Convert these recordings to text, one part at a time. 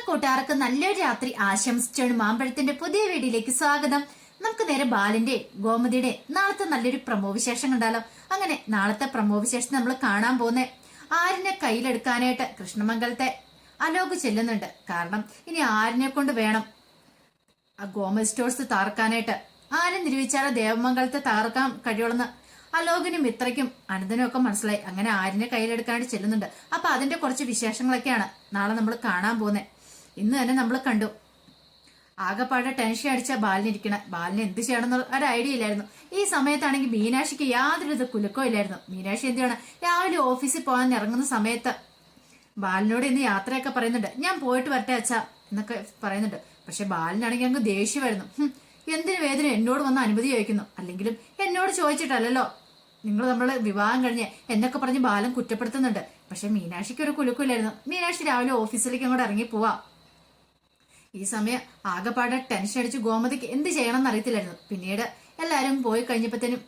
കൂട്ടുകാർക്ക് നല്ലൊരു രാത്രി ആശംസിച്ചാണ് മാമ്പഴത്തിന്റെ പുതിയ വീഡിയോയിലേക്ക് സ്വാഗതം. നമുക്ക് നേരെ ബാലന്റെ ഗോമതിയുടെ നാളത്തെ നല്ലൊരു പ്രമോ വിശേഷം കണ്ടാലോ. അങ്ങനെ നാളത്തെ പ്രമോ വിശേഷം നമ്മൾ കാണാൻ പോകുന്നേ ആരിനെ കയ്യിലെടുക്കാനായിട്ട് കൃഷ്ണമംഗലത്തെ അലോക് ചെല്ലുന്നുണ്ട്. കാരണം ഇനി ആരിനെ കൊണ്ട് വേണം ആ ഗോമതി സ്റ്റോഴ്സ് തകർക്കാനായിട്ട്. ആരെ നിരൂപിച്ചാലോ ദേവമംഗലത്തെ തകർക്കാൻ കഴിയുള്ളെന്ന് അലോകിനും മിത്രയ്ക്കും അനന്തനും ഒക്കെ മനസ്സിലായി. അങ്ങനെ ആരിനെ കയ്യിലെടുക്കാനായിട്ട് ചെല്ലുന്നുണ്ട്. അപ്പൊ അതിന്റെ കുറച്ച് വിശേഷങ്ങളൊക്കെയാണ് നാളെ നമ്മൾ കാണാൻ പോകുന്നത്. ഇന്ന് തന്നെ നമ്മൾ കണ്ടു ആകെപ്പാടെ ടെൻഷൻ അടിച്ച ബാലിനിരിക്കണ. ബാലിന് എന്ത് ചെയ്യണമെന്ന് ഒരു ഐഡിയ ഇല്ലായിരുന്നു. ഈ സമയത്താണെങ്കിൽ മീനാക്ഷിക്ക് യാതൊരു കുലുക്കോ ഇല്ലായിരുന്നു. മീനാക്ഷി എന്ത് ചെയ്യണം, രാവിലെ ഓഫീസിൽ പോകാൻ ഇറങ്ങുന്ന സമയത്ത് ബാലിനോട് ഇന്ന് യാത്രയൊക്കെ പറയുന്നുണ്ട്. ഞാൻ പോയിട്ട് വരട്ടെ അച്ഛാ എന്നൊക്കെ പറയുന്നുണ്ട്. പക്ഷെ ബാലിനാണെങ്കിൽ അങ്ങ് ദേഷ്യമായിരുന്നു. എന്തിനു വേദന എന്നോട് വന്ന് അനുമതി ചോദിക്കുന്നു, അല്ലെങ്കിലും എന്നോട് ചോദിച്ചിട്ടല്ലോ നിങ്ങൾ നമ്മള് വിവാഹം കഴിഞ്ഞ് എന്നൊക്കെ പറഞ്ഞ് ബാലൻ കുറ്റപ്പെടുത്തുന്നുണ്ട്. പക്ഷെ മീനാക്ഷിക്ക് ഒരു കുലുക്കില്ലായിരുന്നു. മീനാക്ഷി രാവിലെ ഓഫീസിലേക്ക് അങ്ങോട്ട് ഇറങ്ങി പോവാ. ഈ സമയം ആകെപ്പാടെ ടെൻഷൻ അടിച്ച് ഗോമതിക്ക് എന്ത് ചെയ്യണമെന്ന് അറിയത്തില്ലായിരുന്നു. പിന്നീട് എല്ലാരും പോയി കഴിഞ്ഞപ്പോഴത്തേനും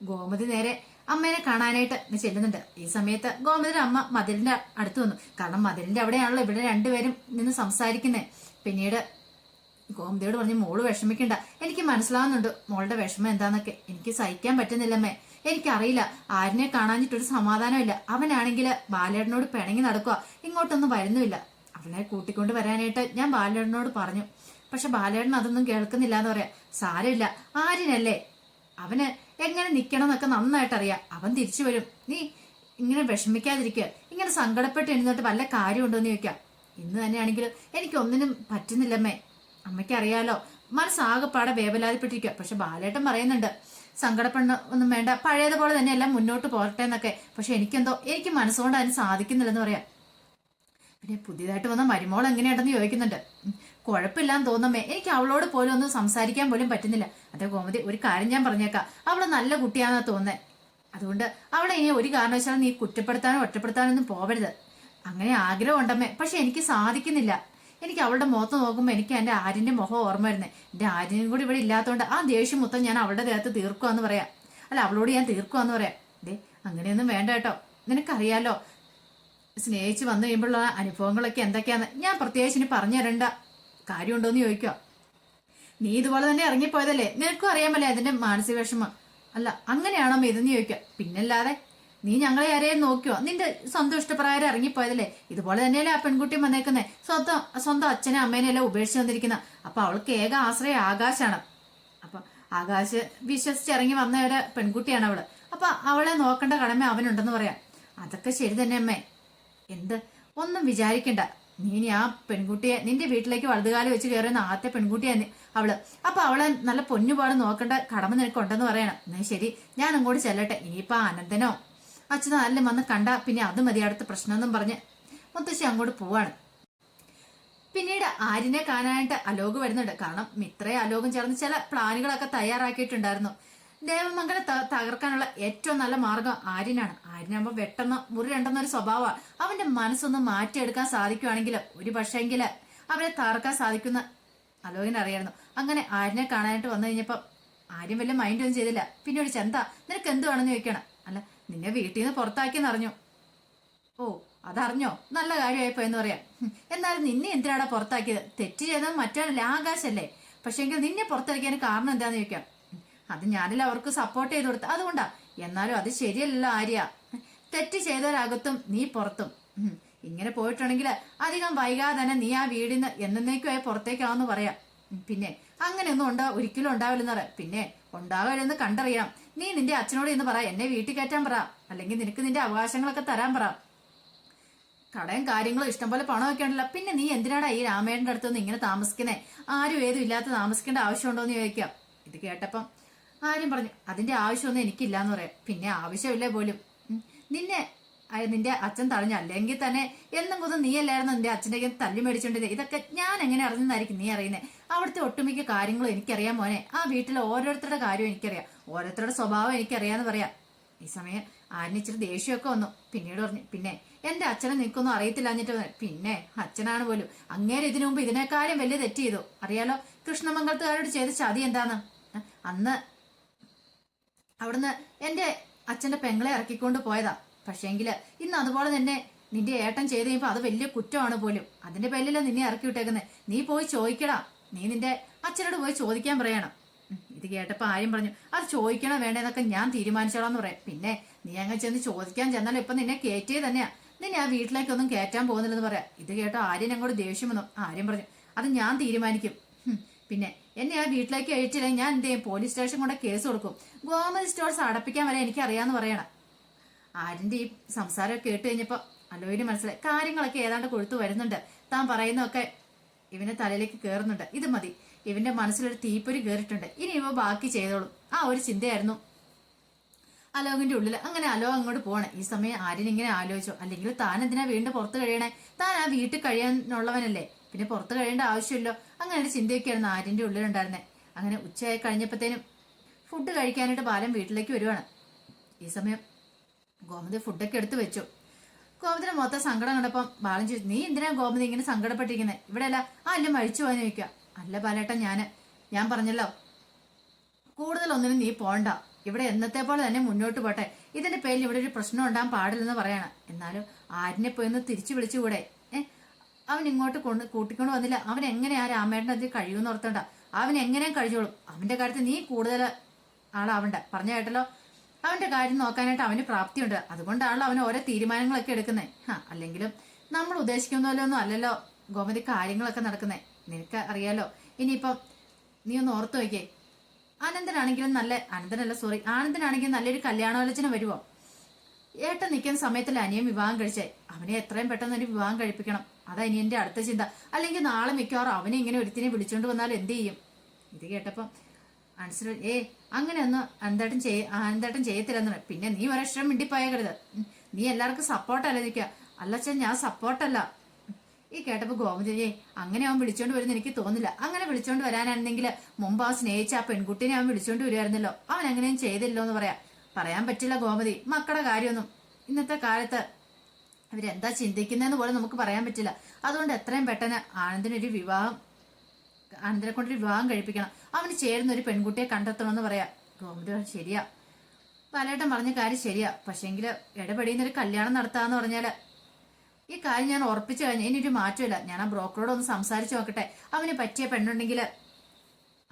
ഗോമതി നേരെ അമ്മേനെ കാണാനായിട്ട് ചെല്ലുന്നുണ്ട്. ഈ സമയത്ത് ഗോമതിയുടെ അമ്മ മതിലിന്റെ അടുത്ത് വന്നു. കാരണം മതിലിന്റെ അവിടെയാണല്ലോ ഇവിടെ രണ്ടുപേരും നിന്ന് സംസാരിക്കുന്നത്. പിന്നീട് ഗോമതിയോട് പറഞ്ഞു, മോള് വിഷമിക്കണ്ട, എനിക്ക് മനസ്സിലാവുന്നുണ്ട് മോളുടെ വിഷമം എന്താന്നൊക്കെ. എനിക്ക് സഹിക്കാൻ പറ്റുന്നില്ലമ്മേ. എനിക്കറിയില്ല, ആരിനെ കാണാഞ്ഞിട്ടൊരു സമാധാനമില്ല. അവനാണെങ്കിൽ ബാലേട്ടനോട് പിണങ്ങി നടക്കുക, ഇങ്ങോട്ടൊന്നും വരുന്നുമില്ല. അവനെ കൂട്ടിക്കൊണ്ട് വരാനായിട്ട് ഞാൻ ബാലേട്ടനോട് പറഞ്ഞു. പക്ഷെ ബാലേട്ടൻ അതൊന്നും കേൾക്കുന്നില്ല എന്ന് പറയാം. സാരമില്ല, ആരിനല്ലേ, അവന് എങ്ങനെ നിക്കണം എന്നൊക്കെ നന്നായിട്ട് അറിയാം. അവൻ തിരിച്ചു വരും. നീ ഇങ്ങനെ വിഷമിക്കാതിരിക്കുക. ഇങ്ങനെ സങ്കടപ്പെട്ട് എഴുന്നേറ്റ് വല്ല കാര്യമുണ്ടോ എന്ന് ചോദിക്കാം. ഇന്ന് തന്നെയാണെങ്കിലും എനിക്കൊന്നിനും പറ്റുന്നില്ലമ്മേ. അമ്മയ്ക്ക് അറിയാലോ, മനസ്സാകെപ്പാടെ വേവലാതിപ്പെട്ടിരിക്കുക. പക്ഷെ ബാലേട്ടൻ പറയുന്നുണ്ട് സങ്കടപ്പെട ഒന്നും വേണ്ട, പഴയതുപോലെ തന്നെ എല്ലാം മുന്നോട്ട് പോരട്ടെ എന്നൊക്കെ. പക്ഷെ എനിക്ക് മനസ്സുകൊണ്ട് അതിന് സാധിക്കുന്നില്ലെന്ന് പറയാം. പിന്നെ പുതിയതായിട്ട് വന്ന മരുമോൾ എങ്ങനെയുണ്ടെന്ന് ചോദിക്കുന്നുണ്ട്. കുഴപ്പമില്ലാന്ന് തോന്നുന്നമ്മേ, എനിക്ക് അവളോട് പോലും ഒന്നും സംസാരിക്കാൻ പോലും പറ്റുന്നില്ല. അതേ ഗോമതി, ഒരു കാര്യം ഞാൻ പറഞ്ഞേക്കാം, അവള് നല്ല കുട്ടിയാണെന്നാ തോന്നുന്നത്. അതുകൊണ്ട് അവളെ ഇനി ഒരു കാരണവശാലും നീ കുറ്റപ്പെടുത്താനോ ഒറ്റപ്പെടുത്താനോ ഒന്നും പോവരുത്. അങ്ങനെ ആഗ്രഹം ഉണ്ടമ്മേ, പക്ഷെ എനിക്ക് സാധിക്കുന്നില്ല. എനിക്ക് അവളുടെ മുഖത്ത് നോക്കുമ്പോൾ എനിക്ക് എൻ്റെ ആര്യന്റെ മുഖം ഓർമ്മ വരുന്നത്. എൻ്റെ ആര്യനും കൂടി ഇവിടെ ഇല്ലാത്തതുകൊണ്ട് ആ ദേഷ്യം മൊത്തം ഞാൻ അവളുടെ ദേഹത്ത് തീർക്കുവാന്ന് പറയാം. അല്ല, അവളോട് ഞാൻ തീർക്കുവാന്ന് പറയാം. അങ്ങനെയൊന്നും വേണ്ട കേട്ടോ. നിനക്കറിയാലോ സ്നേഹിച്ച് വന്നു കഴിയുമ്പോഴുള്ള അനുഭവങ്ങളൊക്കെ എന്തൊക്കെയാന്ന്. ഞാൻ പ്രത്യേകിച്ച് ഇനി പറഞ്ഞു തരേണ്ട കാര്യമുണ്ടോന്ന് ചോദിക്കുക. നീ ഇതുപോലെ തന്നെ ഇറങ്ങിപ്പോയതല്ലേ, നിനക്കും അറിയാമല്ലേ അതിന്റെ മാനസിക വിഷമം. അല്ല, അങ്ങനെയാണോ ഇതെന്ന് ചോദിക്കുക. പിന്നല്ലാതെ നീ ഞങ്ങളെ ആരെയും നോക്കിയോ, നിന്റെ സ്വന്തം ഇഷ്ടപ്രകാരം ഇറങ്ങിപ്പോയതല്ലേ. ഇതുപോലെ തന്നെയല്ലേ ആ പെൺകുട്ടി വന്നേക്കുന്നേ, സ്വന്തം അച്ഛനെ അമ്മേനെ എല്ലാം ഉപേക്ഷിച്ച് വന്നിരിക്കുന്ന. അപ്പൊ അവൾക്ക് ഏക ആശ്രയം ആകാശാണ്. അപ്പൊ ആകാശ് വിശ്വസിച്ചിറങ്ങി വന്ന ഒരു പെൺകുട്ടിയാണ് അവള്. അപ്പൊ അവളെ നോക്കേണ്ട കടമ അവനുണ്ടെന്ന് പറയാം. അതൊക്കെ ശരി തന്നെ അമ്മേ. എന്ത് ഒന്നും വിചാരിക്കണ്ട. നീ ആ പെൺകുട്ടിയെ നിന്റെ വീട്ടിലേക്ക് വലതുകാലം വെച്ച് കയറുന്ന ആദ്യത്തെ പെൺകുട്ടിയാണ് അവള്. അപ്പൊ അവളെ നല്ല പൊന്നുപാട് നോക്കേണ്ട കടമ നിനക്കുണ്ടെന്ന് പറയണം. എന്നാ ശരി, ഞാൻ അങ്ങോട്ട് ചെല്ലട്ടെ. ഇനിയിപ്പോ അനന്തനോ അച്ഛനോ അല്ലേ വന്ന് കണ്ട പിന്നെ അത് മതി അടുത്ത പ്രശ്നമെന്നും പറഞ്ഞ് മുത്തശ്ശി അങ്ങോട്ട് പോവാണ്. പിന്നീട് ആര്യനെ കാണാനായിട്ട് അലോക് വരുന്നുണ്ട്. കാരണം മിത്രയും അലോകും ചേർന്ന് ചില പ്ലാനുകളൊക്കെ തയ്യാറാക്കിയിട്ടുണ്ടായിരുന്നു. ദേവമംഗലം തകർക്കാനുള്ള ഏറ്റവും നല്ല മാർഗം ആര്യനാണ്. ആര്യനാകുമ്പോ വെട്ടെന്ന് മുറി രണ്ടെന്നൊരു സ്വഭാവമാണ്. അവന്റെ മനസ്സൊന്ന് മാറ്റിയെടുക്കാൻ സാധിക്കുവാണെങ്കിൽ ഒരു പക്ഷേങ്കില് അവനെ തകർക്കാൻ സാധിക്കുന്ന അലോകിനെ അറിയായിരുന്നു. അങ്ങനെ ആര്യനെ കാണാനായിട്ട് വന്നു കഴിഞ്ഞപ്പോ ആര്യം വലിയ മൈൻഡൊന്നും ചെയ്തില്ല. പിന്നെ ഒരു ചെന്ത, നിനക്ക് എന്ത് വേണമെന്ന് ചോദിക്കണം. അല്ല, നിന്നെ വീട്ടിൽ നിന്ന് പുറത്താക്കിയെന്ന് അറിഞ്ഞു. ഓ, അതറിഞ്ഞോ, നല്ല കാര്യമായിപ്പോ എന്ന് പറയാം. എന്നാലും നിന്നെ എന്തിനാടാ പുറത്താക്കിയത്? തെറ്റ് ചെയ്തത് മറ്റാണല്ലേ, ആകാശല്ലേ. പക്ഷെങ്കിൽ നിന്നെ പുറത്തിറക്കിയതിന് കാരണം എന്താന്ന് ചോദിക്കാം. അത് ഞാനല്ല അവർക്ക് സപ്പോർട്ട് ചെയ്ത് കൊടുത്ത, അതുകൊണ്ടാ. എന്നാലും അത് ശരിയല്ലല്ലോ ആര്യ. തെറ്റ് ചെയ്തവരകത്തും നീ പുറത്തും. ഇങ്ങനെ പോയിട്ടുണ്ടെങ്കിൽ അധികം വൈകാതെ തന്നെ നീ ആ വീടിന്ന് എന്നേക്കുമായി പുറത്തേക്കാവെന്ന് പറയാം. പിന്നെ അങ്ങനെയൊന്നും ഒരിക്കലും ഉണ്ടാവില്ലെന്ന് പറയാം. പിന്നെ ഉണ്ടാവില്ലെന്ന് കണ്ടറിയാം. നീ നിന്റെ അച്ഛനോട് എന്ന് പറ, എന്നെ വീട്ടിൽ കയറ്റാൻ പറ, അല്ലെങ്കിൽ നിനക്ക് നിന്റെ അവകാശങ്ങളൊക്കെ തരാൻ പറ. കടയും കാര്യങ്ങളും ഇഷ്ടംപോലെ പണമൊക്കെ ഉണ്ടല്ലോ. പിന്നെ നീ എന്തിനാടാ ഈ രാമേട്ടന്റെ അടുത്തൊന്നും ഇങ്ങനെ താമസിക്കുന്നേ? ആരും ഏതും ഇല്ലാത്ത താമസിക്കേണ്ട ആവശ്യമുണ്ടോ എന്ന് ചോദിക്കാം. ഇത് കേട്ടപ്പം ആര്യം പറഞ്ഞു, അതിന്റെ ആവശ്യമൊന്നും എനിക്കില്ലാന്ന് പറയാം. പിന്നെ ആവശ്യമില്ലേ പോലും. നിന്റെ അച്ഛൻ തടഞ്ഞു, അല്ലെങ്കിൽ തന്നെ എന്നും കൊതും നീയല്ലായിരുന്നു നിന്റെ അച്ഛൻ്റെ തല്ലി മേടിച്ചോണ്ടിരുന്നത്. ഇതൊക്കെ ഞാൻ എങ്ങനെ അറിഞ്ഞെന്നായിരിക്കും നീ അറിയുന്നത്. അവിടുത്തെ ഒട്ടുമിക്ക കാര്യങ്ങളും എനിക്കറിയാം മോനെ. ആ വീട്ടിലെ ഓരോരുത്തരുടെ കാര്യം എനിക്കറിയാം, ഓരോരുത്തരുടെ സ്വഭാവം എനിക്കറിയാന്ന് പറയാം. ഈ സമയം ആരിന് ഇച്ചിരി ദേഷ്യമൊക്കെ വന്നു. പിന്നീട് പറഞ്ഞു, പിന്നെ എന്റെ അച്ഛനെ നിൽക്കൊന്നും അറിയത്തില്ലാഞ്ഞിട്ട്. പിന്നെ അച്ഛനാണ് പോലും അങ്ങേരെ ഇതിനു മുമ്പ് ഇതിനേക്കാളും വലിയ തെറ്റ് ചെയ്തു അറിയാലോ. കൃഷ്ണമംഗലത്തുകാരോട് ചെയ്ത ചതി എന്താന്ന്. അന്ന് അവിടുന്ന് എന്റെ അച്ഛന്റെ പെങ്ങളെ ഇറക്കിക്കൊണ്ട് പോയതാ. പക്ഷേങ്കില് ഇന്ന് അതുപോലെ തന്നെ നിന്റെ ഏട്ടൻ ചെയ്ത് കഴിയുമ്പോ അത് വലിയ കുറ്റമാണ് പോലും. അതിന്റെ പേരിലല്ല നിന്നെ ഇറക്കി വിട്ടേക്കുന്നത്. നീ പോയി ചോദിക്കടാ, നീ നിന്റെ അച്ഛനോട് പോയി ചോദിക്കാൻ പറയണം. ഇത് കേട്ടപ്പോ ആര്യം പറഞ്ഞു, അത് ചോദിക്കണോ വേണ്ടതെന്നൊക്കെ ഞാൻ തീരുമാനിച്ചോളാന്ന് പറയാം. പിന്നെ നീ അങ്ങ് ചെന്ന് ചോദിക്കാൻ ചെന്നാലും ഇപ്പൊ നിന്നെ കയറ്റിയേ തന്നെയാ, നിന്നെ ആ വീട്ടിലേക്കൊന്നും കയറ്റാൻ പോകുന്നില്ലെന്ന് പറയാം. ഇത് കേട്ടോ ആര്യൻ അങ്ങോട്ട് ദേഷ്യം വന്നു. ആര്യം പറഞ്ഞു, അത് ഞാൻ തീരുമാനിക്കും. പിന്നെ എന്നെ ആ വീട്ടിലേക്ക് അയച്ചില്ല, ഞാൻ എന്ത് ചെയ്യും, പോലീസ് സ്റ്റേഷൻ കൊണ്ട് കേസ് കൊടുക്കും. ഗോമതി സ്റ്റോഴ്സ് അടപ്പിക്കാൻ വരെ എനിക്ക് അറിയാന്ന് പറയണം. ആര്യന്റെ ഈ സംസാരമൊക്കെ കേട്ട് കഴിഞ്ഞപ്പോ അലോയിന് മനസ്സിലായി, കാര്യങ്ങളൊക്കെ ഏതാണ്ട് കൊഴുത്തു വരുന്നുണ്ട്. താൻ പറയുന്നതൊക്കെ ഇവന്റെ തലയിലേക്ക് കയറുന്നുണ്ട്. ഇത് മതി, ഇവന്റെ മനസ്സിലൊരു തീപ്പൊരി കയറിയിട്ടുണ്ട്, ഇനി ഇവ ബാക്കി ചെയ്തോളും. ആ ഒരു ചിന്തയായിരുന്നു അലോകിന്റെ ഉള്ളിൽ. അങ്ങനെ അലോ അങ്ങോട്ട് പോണേ. ഈ സമയം ആര്യൻ ഇങ്ങനെ ആലോചിച്ചു, അല്ലെങ്കിൽ താൻ എന്തിനാ വീണ്ടും പുറത്ത് കഴിയണേ, താൻ ആ വീട്ടിൽ കഴിയാനുള്ളവനല്ലേ, പിന്നെ പുറത്ത് കഴിയേണ്ട ആവശ്യമില്ലോ. അങ്ങനെ ഒരു ചിന്തയൊക്കെയായിരുന്നു ആര്യന്റെ ഉള്ളിലുണ്ടായിരുന്നത്. അങ്ങനെ ഉച്ചയായി കഴിഞ്ഞപ്പോഴത്തേനും ഫുഡ് കഴിക്കാനായിട്ട് ബാലൻ വീട്ടിലേക്ക് വരുവാണ്. ഈ സമയം ഗോമതി ഫുഡൊക്കെ എടുത്തു വെച്ചു. ഗോമതിന് മൊത്തം സങ്കടം കണ്ടപ്പം ബാലൻ ചോദിച്ചു, നീ എന്തിനാ ഗോമതി ഇങ്ങനെ സങ്കടപ്പെട്ടിരിക്കുന്നത്, ഇവിടെ അല്ല അല്ല മഴിച്ചു പോയെന്ന് ചോദിക്കുക. അല്ല ബാലേട്ടൻ, ഞാൻ പറഞ്ഞല്ലോ കൂടുതലൊന്നിനും നീ പോണ്ട, ഇവിടെ എന്നത്തെ പോലെ തന്നെ മുന്നോട്ട് പോട്ടെ, ഇതിന്റെ പേരിൽ ഇവിടെ ഒരു പ്രശ്നം ഉണ്ടാകാൻ പാടില്ലെന്ന് പറയണം. എന്നാലും ആരിനെ പോയി ഒന്ന് തിരിച്ചു വിളിച്ചുകൂടെ? അവൻ ഇങ്ങോട്ട് കൂട്ടിക്കൊണ്ട് വന്നില്ല, അവൻ എങ്ങനെ ആ രാമേട്ടൻ അതിൽ കഴിയുമെന്ന് ഓർത്തണ്ട, അവൻ എങ്ങനെയും കഴിച്ചോളും. അവന്റെ കാര്യത്തിൽ നീ കൂടുതൽ ആളാവണ്ട, പറഞ്ഞ കേട്ടല്ലോ. അവന്റെ കാര്യം നോക്കാനായിട്ട് അവന് പ്രാപ്തിയുണ്ട്, അതുകൊണ്ടാണല്ലോ അവൻ ഓരോ തീരുമാനങ്ങളൊക്കെ എടുക്കുന്നത്. അല്ലെങ്കിലും നമ്മൾ ഉദ്ദേശിക്കുന്ന പോലെ ഒന്നും അല്ലല്ലോ ഗോമതി കാര്യങ്ങളൊക്കെ നടക്കുന്നേ, നിനക്ക് അറിയാലോ. ഇനിയിപ്പം നീ ഒന്ന് ഓർത്തു നോക്കിയേ, ആനന്ദനാണെങ്കിലും ആനന്ദനാണെങ്കിലും നല്ലൊരു കല്യാണാലോചന വരുവോ? ഏട്ടൻ നിൽക്കുന്ന സമയത്തല്ല അനിയൻ വിവാഹം കഴിച്ചേ, അവനെ എത്രയും പെട്ടെന്ന് ഒരു വിവാഹം കഴിപ്പിക്കണം, അതാ ഇനി എന്റെ അടുത്ത ചിന്ത. അല്ലെങ്കിൽ നാളെ മിക്കവാറും അവനെ ഇങ്ങനെ ഒരുത്തിനെ വിളിച്ചോണ്ട് വന്നാൽ എന്ത് ചെയ്യും? ഇത് കേട്ടപ്പം അനുസരി അങ്ങനെയൊന്നും അനന്തേട്ടൻ ചെയ്യത്തില്ലെന്ന് പറയും. പിന്നെ നീ ഒരക്ഷരം മിണ്ടിപ്പോയരുത്, നീ എല്ലാവർക്കും സപ്പോർട്ടല്ല നിൽക്കുക. അല്ലച്ചാ ഞാൻ സപ്പോർട്ടല്ല. ഈ കേട്ടപ്പോ ഗോമതിയെ അങ്ങനെ അവൻ വിളിച്ചോണ്ട് വരുന്ന എനിക്ക് തോന്നില്ല. അങ്ങനെ വിളിച്ചോണ്ട് വരാനായിരുന്നെങ്കിൽ മുമ്പ് ആ സ്നേഹിച്ച ആ പെൺകുട്ടിനെ അവൻ വിളിച്ചോണ്ട് വരുമായിരുന്നല്ലോ, അവൻ അങ്ങനെയും ചെയ്തില്ലോ എന്ന് പറയാൻ പറ്റില്ല ഗോമതി. മക്കളുടെ കാര്യമൊന്നും ഇന്നത്തെ കാലത്ത് അവരെന്താ ചിന്തിക്കുന്നതെന്ന് പോലും നമുക്ക് പറയാൻ പറ്റില്ല. അതുകൊണ്ട് എത്രയും പെട്ടെന്ന് ആനന്ദിനെ കൊണ്ടൊരു വിവാഹം കഴിപ്പിക്കണം, അവന് ചേരുന്ന ഒരു പെൺകുട്ടിയെ കണ്ടെത്തണമെന്ന് പറയാം. ഗോമതി ശരിയാ, പലവട്ടം പറഞ്ഞ കാര്യം ശരിയാ, പക്ഷെങ്കില് ഇടപെടിയുന്നൊരു കല്യാണം നടത്താന്ന് പറഞ്ഞാല് ഈ കാര്യം ഞാൻ ഉറപ്പിച്ചു കഴിഞ്ഞാൽ ഇനിയൊരു മാറ്റമില്ല. ഞാൻ ആ ബ്രോക്കറോട് ഒന്ന് സംസാരിച്ചു നോക്കട്ടെ, അവന് പറ്റിയ പെണ്ണുണ്ടെങ്കിൽ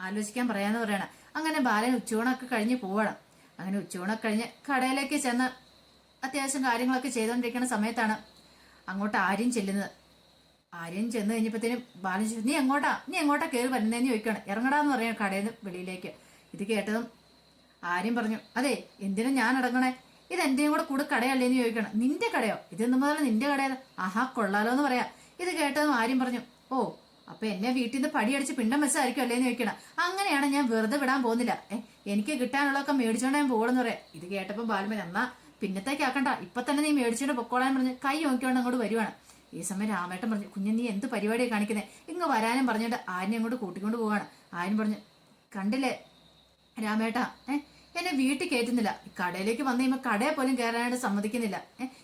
ആലോചിക്കാൻ പറയാന്ന് പറയണം. അങ്ങനെ ബാലൻ ഉച്ചൂണൊക്കെ കഴിഞ്ഞ് പോവണം. അങ്ങനെ ഉച്ചൂണൊക്കെ കഴിഞ്ഞ് കടയിലേക്ക് ചെന്ന് അത്യാവശ്യം കാര്യങ്ങളൊക്കെ ചെയ്തുകൊണ്ടിരിക്കുന്ന സമയത്താണ് അങ്ങോട്ട് ആര്യൻ ചെല്ലുന്നത്. ആര്യൻ ചെന്ന് കഴിഞ്ഞപ്പോഴത്തേനും ബാലൻ ചോദിച്ചു, നീ എങ്ങോട്ടാ കയറി വരുന്നതെന്ന് ചോദിക്കണം. ഇറങ്ങടാന്ന് പറയാം കടയിൽ നിന്ന് വെളിയിലേക്ക്. ഇത് കേട്ടതും ആര്യൻ പറഞ്ഞു, അതെ എന്തിനാ ഞാൻ ഇറങ്ങണേ, ഇത് എന്റെയും കൂടെ കടയല്ലേന്ന് ചോദിക്കണം. നിന്റെ കടയോ? ഇതെന്ന് മുതൽ നിന്റെ കടയോ? ആഹാ കൊള്ളാലോ എന്ന് പറയാം. ഇത് കേട്ടതും ആര്യം പറഞ്ഞു, ഓ അപ്പൊ എന്നെ വീട്ടിൽ നിന്ന് പടിയടിച്ച് പിണ്ടം വെച്ചായിരിക്കും അല്ലേന്ന് ചോദിക്കണം. അങ്ങനെയാണ്, ഞാൻ വെറുതെ വിടാൻ പോകുന്നില്ല, എനിക്ക് കിട്ടാനുള്ളതൊക്കെ മേടിച്ചോണ്ട് ഞാൻ പോകണമെന്ന് പറയാം. ഇത് കേട്ടപ്പോ ബാലമൻ, എന്നാ പിന്നത്തേക്ക് ആക്കണ്ട, ഇപ്പൊ തന്നെ നീ മേടിച്ചോണ്ട് പൊക്കോളാൻ പറഞ്ഞ് കൈ നോക്കിക്കൊണ്ട് അങ്ങോട്ട് വരുവാണ്. ഈ സമയം രാമേട്ടൻ പറഞ്ഞു, കുഞ്ഞ് നീ എന്ത് പരിപാടിയാണ് കാണിക്കുന്നത്, ഇങ്ങ് വരാനും പറഞ്ഞിട്ട് ആര്യനെ അങ്ങോട്ട് കൂട്ടിക്കൊണ്ട് പോവാണ്. ആര്യൻ പറഞ്ഞു, കണ്ടില്ലേ രാമേട്ടാ, എന്നെ വീട്ടിൽ കയറ്റുന്നില്ല, കടയിലേക്ക് വന്നു കഴിയുമ്പോൾ കടയെ പോലും കയറാനായിട്ട് സമ്മതിക്കുന്നില്ല,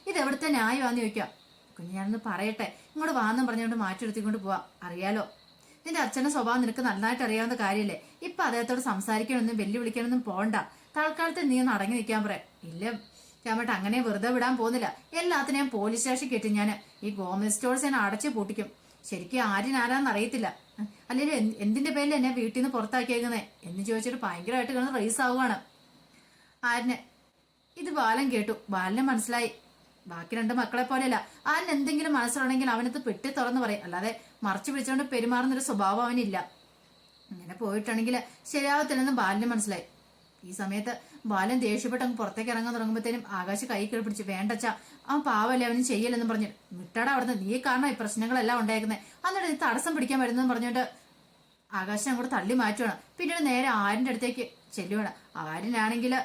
ഇത് എവിടുത്തെ ന്യായമാന്ന് ചോദിക്കാം. കുഞ്ഞ് ഞാനൊന്ന് പറയട്ടെ, ഇങ്ങോട്ട് വാന്നും പറഞ്ഞുകൊണ്ട് മാറ്റിയെടുത്തിക്കൊണ്ട് പോവാ. അറിയാലോ നിന്റെ അച്ഛന്റെ സ്വഭാവം നിനക്ക് നന്നായിട്ട് അറിയാവുന്ന കാര്യമല്ലേ, ഇപ്പൊ അദ്ദേഹത്തോട് സംസാരിക്കണമെന്നും വെല്ലുവിളിക്കണമെന്നും പോണ്ട, തൽക്കാലത്ത് നീ ഒന്ന് അടങ്ങി നിൽക്കാൻ പറയാം. ഇല്ല രാമേട്ട, അങ്ങനെ വെറുതെ വിടാൻ പോകുന്നില്ല, എല്ലാത്തിനെയും പോലീസ് സ്റ്റേഷൻ കയറ്റും, ഞാൻ ഈ ഗോമതി സ്റ്റോഴ്സ് ഞാൻ അടച്ചു പൂട്ടിക്കും. ശരിക്കും ആരാന്ന് അറിയത്തില്ല, അല്ലെങ്കിൽ എന്തിന്റെ പേരിൽ എന്നെ വീട്ടിൽ നിന്ന് പുറത്താക്കിയേക്കുന്നേ എന്ന് ചോദിച്ചിട്ട് ഭയങ്കരമായിട്ട് കിടന്ന് റേസ് ആവുകയാണ് ആര്യന്. ഇത് ബാലൻ കേട്ടു. ബാലന് മനസ്സിലായി ബാക്കി രണ്ട് മക്കളെ പോലെയല്ല, ആരിന് എന്തെങ്കിലും മനസ്സിലുണ്ടെങ്കിൽ അവനത് പെട്ടി തുറന്നു പറയും, അല്ലാതെ മറച്ചു പിടിച്ചുകൊണ്ട് പെരുമാറുന്നൊരു സ്വഭാവം അവനില്ല. അങ്ങനെ പോയിട്ടാണെങ്കിൽ ശരിയാവത്തില്ലെന്ന് ബാലന് മനസ്സിലായി. ഈ സമയത്ത് ബാലൻ ദേഷ്യപ്പെട്ട് അങ്ങ് പുറത്തേക്ക് ഇറങ്ങാൻ തുടങ്ങുമ്പോഴത്തേനും ആകാശ് കൈ പിടിച്ച്, വേണ്ടച്ചാ അവൻ പാവല്ലേ, അവനും ചെയ്യലെന്ന് പറഞ്ഞു, വിട്ടാടാ അവിടുന്ന്, നീ കാരണം ഈ പ്രശ്നങ്ങളെല്ലാം ഉണ്ടായിരുന്നത്, എന്നിട്ട് നീ തടസ്സം പിടിക്കാൻ വരുന്നെന്ന് പറഞ്ഞുകൊണ്ട് ആകാശം അങ്ങോട്ട് തള്ളി മാറ്റുവാണ്. പിന്നീട് നേരെ ആര്യന്റെ അടുത്തേക്ക് ചെല്ലുവാണ്. ആര്യനാണെങ്കിൽ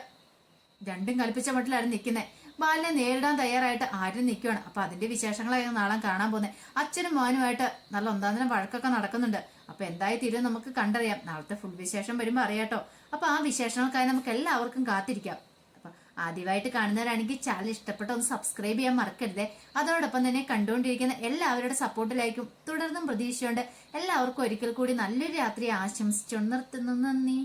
രണ്ടും കൽപ്പിച്ച മട്ടിലായിരുന്നു നിൽക്കുന്നത്. ബാലിനെ നേരിടാൻ തയ്യാറായിട്ട് ആര്യൻ നിൽക്കുവാണ്. അപ്പൊ അതിന്റെ വിശേഷങ്ങളായിരുന്നു നാളെ കാണാൻ പോകുന്നത്. അച്ഛനും മോനുമായിട്ട് നല്ല ഒന്നാന്തരം വഴക്കൊക്കെ നടക്കുന്നുണ്ട്. അപ്പൊ എന്തായി തീരും നമുക്ക് കണ്ടറിയാം. നാളത്തെ ഫുൾ വിശേഷം വരുമ്പോ അറിയാട്ടോ. അപ്പൊ ആ വിശേഷങ്ങൾക്കായി നമുക്ക് എല്ലാവർക്കും കാത്തിരിക്കാം. അപ്പൊ ആദ്യമായിട്ട് കാണുന്നവരാണെങ്കിൽ ചാനൽ ഇഷ്ടപ്പെട്ട ഒന്ന് സബ്സ്ക്രൈബ് ചെയ്യാൻ മറക്കരുതേ. അതോടൊപ്പം തന്നെ കണ്ടുകൊണ്ടിരിക്കുന്ന എല്ലാവരുടെ സപ്പോർട്ടിലായിരിക്കും തുടർന്നും പ്രതീക്ഷയുണ്ട്. എല്ലാവർക്കും ഒരിക്കൽ കൂടി നല്ലൊരു രാത്രി ആശംസിച്ചു നിർത്തുന്നു. നന്ദി.